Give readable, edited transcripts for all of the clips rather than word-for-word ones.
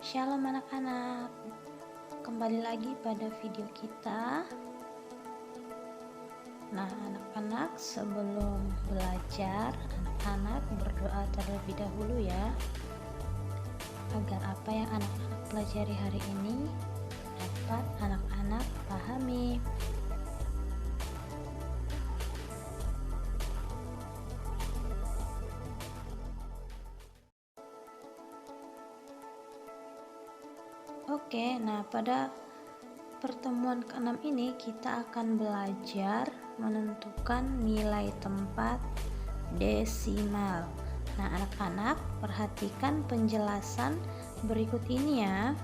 Shalom anak-anak, kembali lagi pada video kita. Nah anak-anak, sebelum belajar, anak-anak berdoa terlebih dahulu ya, agar apa yang anak-anak pelajari hari ini dapat anak-anak pahami. Oke, nah pada pertemuan ke-6 ini kita akan belajar menentukan nilai tempat desimal. Nah anak-anak, perhatikan penjelasan berikut ini ya.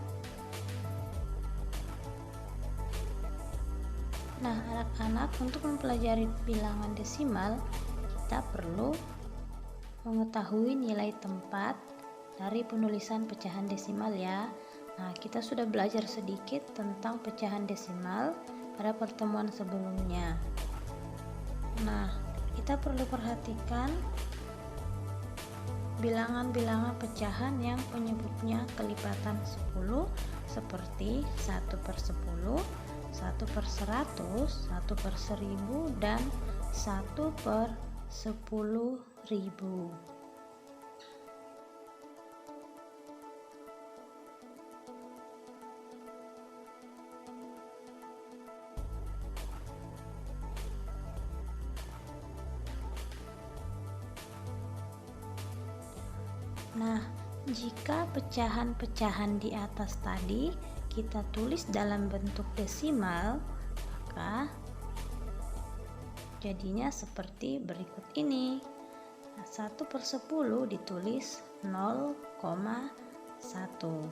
Nah anak-anak, untuk mempelajari bilangan desimal kita perlu mengetahui nilai tempat dari penulisan pecahan desimal ya. Nah, kita sudah belajar sedikit tentang pecahan desimal pada pertemuan sebelumnya. Nah, kita perlu perhatikan bilangan-bilangan pecahan yang penyebutnya kelipatan 10 seperti 1/10, 1/100, 1/1000, dan 1/10.000. Nah, jika pecahan-pecahan di atas tadi kita tulis dalam bentuk desimal, maka jadinya seperti berikut ini. Nah, 1/10 ditulis 0,1,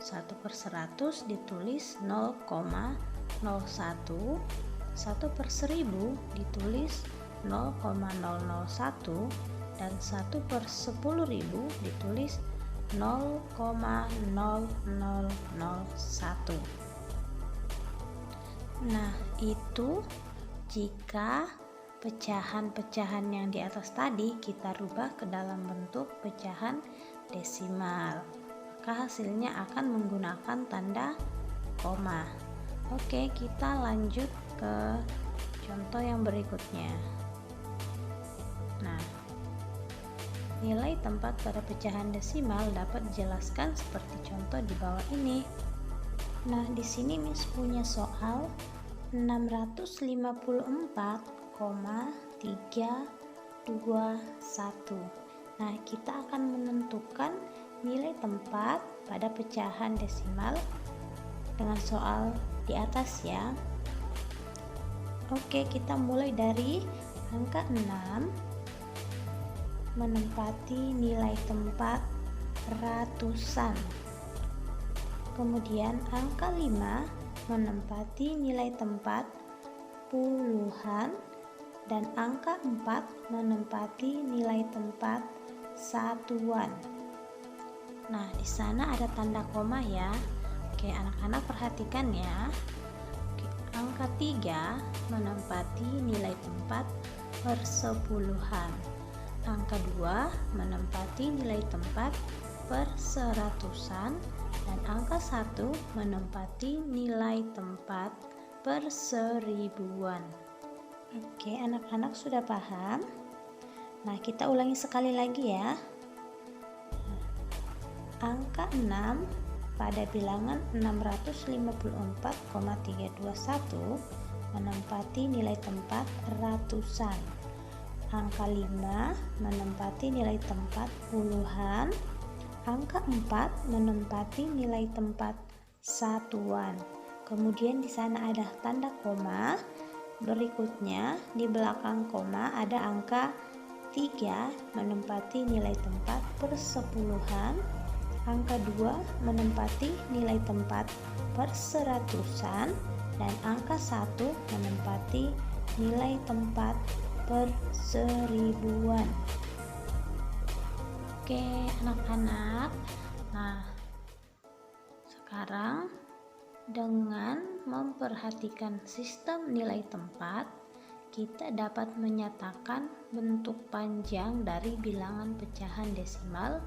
1/100 ditulis 0,01, 1/1000 ditulis 0,001, dan 1/10.000 ditulis 0,0001. Nah, itu jika pecahan-pecahan yang di atas tadi kita rubah ke dalam bentuk pecahan desimal, maka hasilnya akan menggunakan tanda koma. Oke, kita lanjut ke contoh yang berikutnya. Nah, nilai tempat pada pecahan desimal dapat dijelaskan seperti contoh di bawah ini. Nah, di sini Miss punya soal 654,321. Nah, kita akan menentukan nilai tempat pada pecahan desimal dengan soal di atas ya. Oke, kita mulai dari angka 6 menempati nilai tempat ratusan. Kemudian angka 5 menempati nilai tempat puluhan, dan angka 4 menempati nilai tempat satuan. Nah, di sana ada tanda koma ya. Oke, anak-anak perhatikan ya. Oke, angka 3 menempati nilai tempat persepuluhan. Angka 2 menempati nilai tempat perseratusan, dan angka 1 menempati nilai tempat perseribuan. Oke, anak-anak sudah paham? Nah, kita ulangi sekali lagi ya. Angka 6 pada bilangan 654,321 menempati nilai tempat ratusan. Angka 5 menempati nilai tempat puluhan. Angka 4 menempati nilai tempat satuan. Kemudian di sana ada tanda koma. Berikutnya di belakang koma ada angka 3 menempati nilai tempat persepuluhan. Angka 2 menempati nilai tempat perseratusan, dan angka 1 menempati nilai tempat perseribuan. Oke anak-anak, nah sekarang dengan memperhatikan sistem nilai tempat, kita dapat menyatakan bentuk panjang dari bilangan pecahan desimal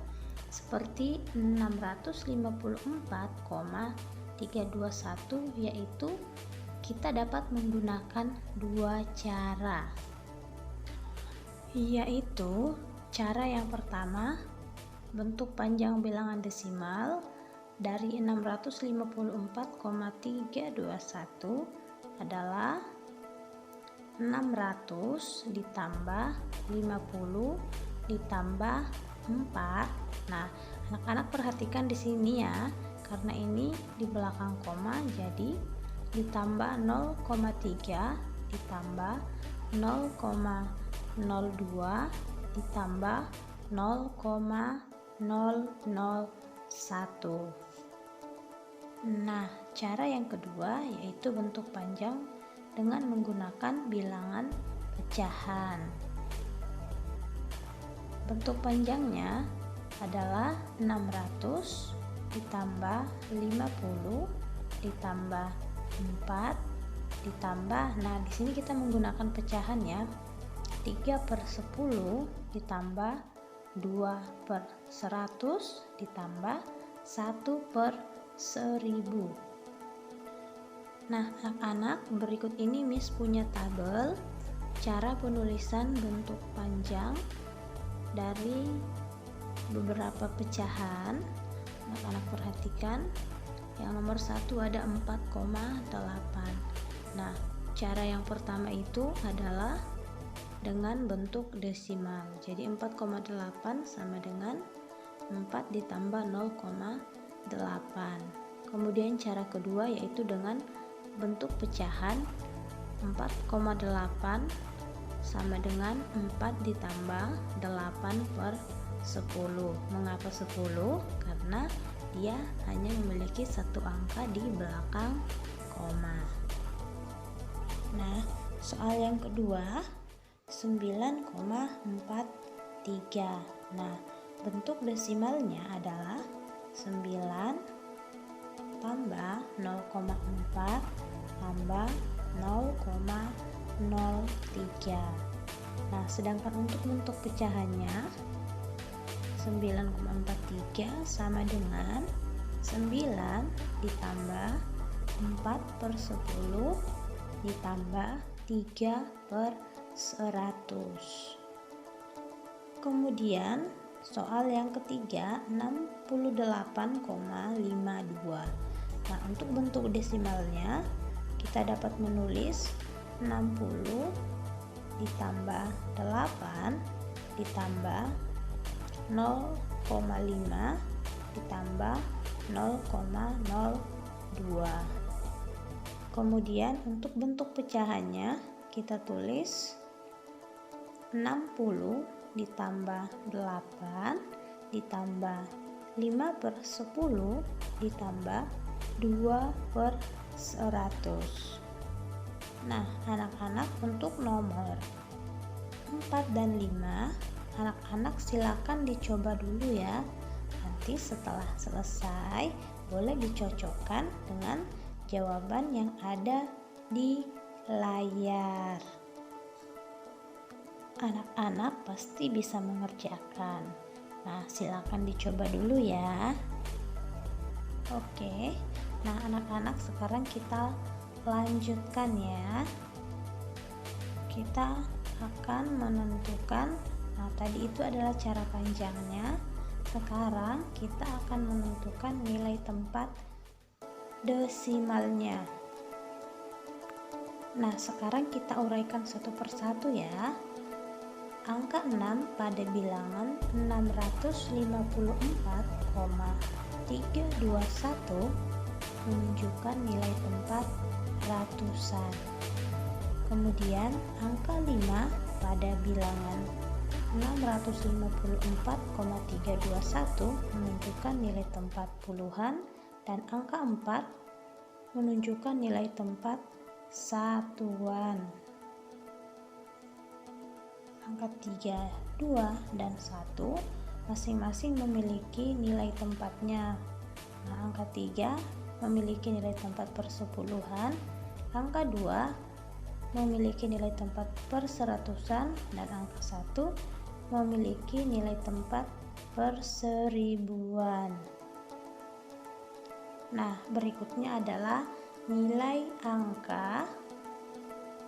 seperti 654,321, yaitu kita dapat menggunakan dua cara, yaitu cara yang pertama, bentuk panjang bilangan desimal dari 654,321 adalah 600 ditambah 50 ditambah 4. Nah, anak-anak perhatikan di sini ya, karena ini di belakang koma, jadi ditambah 0,3 ditambah 0,02 ditambah 0,001. Nah, cara yang kedua yaitu bentuk panjang dengan menggunakan bilangan pecahan. Bentuk panjangnya adalah 600 ditambah 50 ditambah 4 ditambah, nah di sini kita menggunakan pecahan ya, 3/10 ditambah 2/100 ditambah 1/1000. Nah, anak-anak, berikut ini Miss punya tabel cara penulisan bentuk panjang dari beberapa pecahan. Anak-anak perhatikan, yang nomor 1 ada 4,8. Nah, cara yang pertama itu adalah dengan bentuk desimal. Jadi 4,8 sama dengan 4 ditambah 0,8. Kemudian cara kedua yaitu dengan bentuk pecahan, 4,8 sama dengan 4 ditambah 8/10. Mengapa 10? Karena dia hanya memiliki satu angka di belakang koma. Nah, soal yang kedua 9,43. Nah, bentuk desimalnya adalah 9 tambah 0,4 tambah 0,03. Nah, sedangkan untuk bentuk pecahannya 9,43 sama dengan 9 ditambah 4/10 ditambah 3/100. Kemudian soal yang ketiga 68,52. Nah, untuk bentuk desimalnya kita dapat menulis 60 ditambah 8 ditambah 0,5 ditambah 0,02. Kemudian untuk bentuk pecahannya kita tulis 60 ditambah 8 ditambah 5/10 ditambah 2/100. Nah, anak-anak, untuk nomor 4 dan 5, anak-anak silakan dicoba dulu ya. Nanti setelah selesai boleh dicocokkan dengan jawaban yang ada di layar. Anak-anak pasti bisa mengerjakan. Nah, silakan dicoba dulu ya. Oke. Nah, anak-anak, sekarang kita lanjutkan ya. Kita akan menentukan, nah tadi itu adalah cara panjangnya. Sekarang kita akan menentukan nilai tempat desimalnya. Nah, sekarang kita uraikan satu persatu ya. Angka 6 pada bilangan 654,321 menunjukkan nilai tempat ratusan. Kemudian angka 5 pada bilangan 654,321 menunjukkan nilai tempat puluhan, dan angka 4 menunjukkan nilai tempat satuan. Angka 3, 2, dan 1 masing-masing memiliki nilai tempatnya. Nah, angka 3 memiliki nilai tempat persepuluhan, angka 2 memiliki nilai tempat perseratusan, dan angka 1 memiliki nilai tempat per seribuan. Nah, berikutnya adalah nilai angka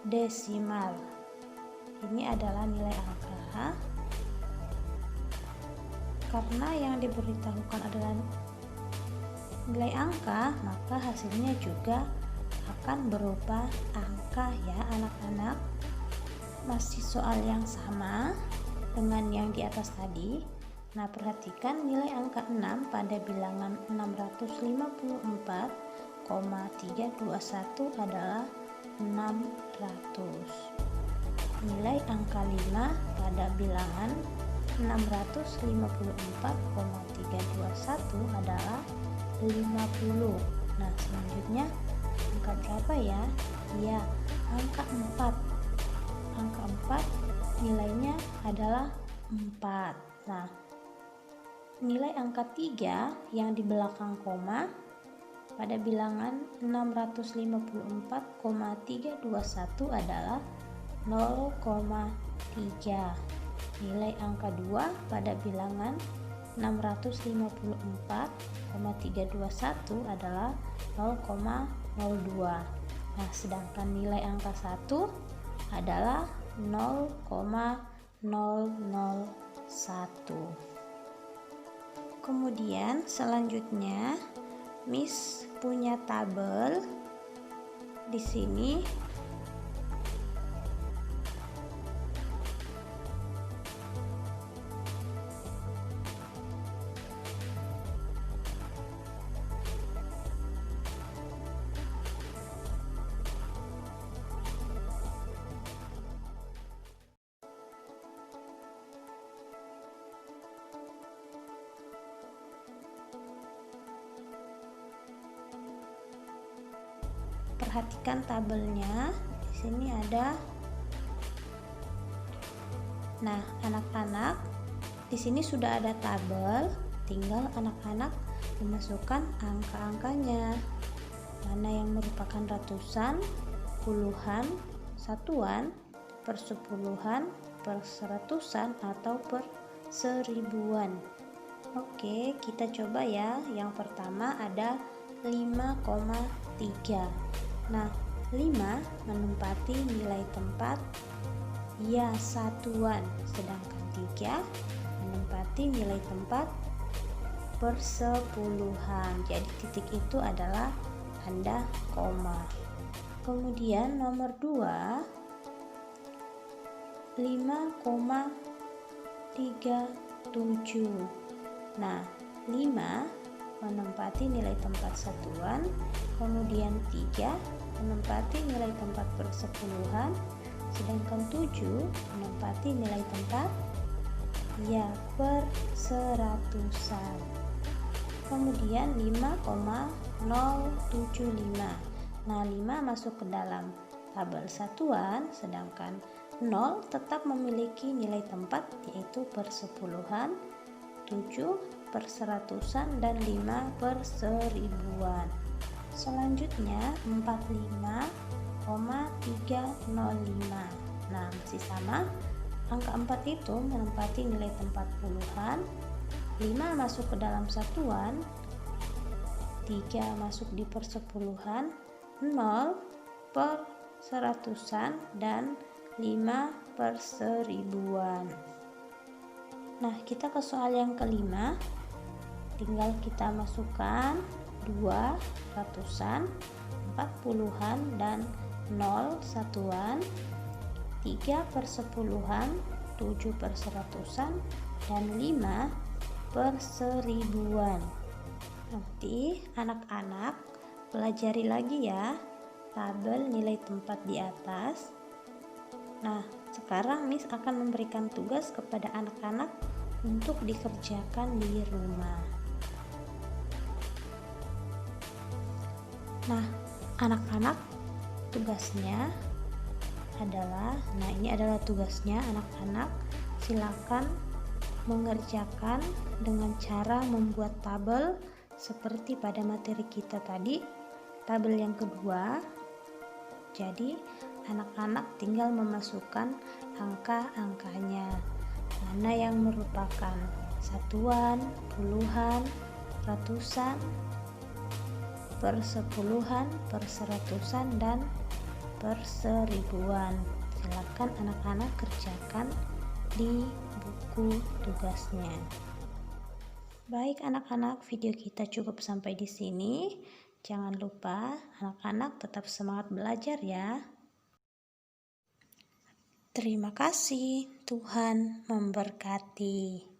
desimal. Ini adalah nilai angka. Karena yang diberitahukan adalah nilai angka, maka hasilnya juga akan berupa angka ya anak-anak. Masih soal yang sama dengan yang di atas tadi. Nah, perhatikan nilai angka 6 pada bilangan 654,321 adalah 600. Nilai angka 5 pada bilangan 654,321 adalah 50. Nah, selanjutnya angka berapa ya? Ya, angka 4. Angka 4 nilainya adalah 4. Nah, nilai angka 3 yang di belakang koma pada bilangan 654,321 adalah 0,3. Nilai angka 2 pada bilangan 654,321 adalah 0,02. Nah, sedangkan nilai angka 1 adalah 0,001. Kemudian selanjutnya Miss punya tabel di sini. Perhatikan tabelnya. Di sini ada. Nah, anak-anak, di sini sudah ada tabel, tinggal anak-anak memasukkan angka-angkanya. Mana yang merupakan ratusan, puluhan, satuan, persepuluhan, perseratusan atau per seribuan. Oke, kita coba ya. Yang pertama ada 5,3. Nah, 5 menempati nilai tempat ya satuan, sedangkan 3 menempati nilai tempat persepuluhan. Jadi titik itu adalah tanda koma. Kemudian nomor 2, 5,37. Nah, 5 menempati nilai tempat satuan, kemudian 3 menempati nilai tempat persepuluhan, sedangkan 7 menempati nilai tempat ya perseratusan. Kemudian 5,075. Nah, 5 masuk ke dalam tabel satuan, sedangkan 0 tetap memiliki nilai tempat yaitu persepuluhan, 7 perseratusan dan 5 perseribuan. Selanjutnya 45,305. Nah, masih sama. Angka 4 itu menempati nilai tempat puluhan, 5 masuk ke dalam satuan, 3 masuk di persepuluhan, 0 per seratusan dan 5 per seribuan. Nah, kita ke soal yang kelima. Tinggal kita masukkan 2 ratusan, 4 puluhan dan 0 satuan, 3 persepuluhan, 7 perseratusan dan 5 per seribuan. Nanti anak-anak pelajari lagi ya tabel nilai tempat di atas. Nah, sekarang Miss akan memberikan tugas kepada anak-anak untuk dikerjakan di rumah. Nah, anak-anak tugasnya adalah, ini adalah tugasnya anak-anak. Silakan mengerjakan dengan cara membuat tabel seperti pada materi kita tadi, tabel yang kedua. Jadi, anak-anak tinggal memasukkan angka-angkanya, mana yang merupakan satuan, puluhan, ratusan, persepuluhan, perseratusan, dan perseribuan. Silakan anak-anak kerjakan di buku tugasnya. Baik anak-anak, video kita cukup sampai di sini. Jangan lupa anak-anak tetap semangat belajar ya. Terima kasih, Tuhan memberkati.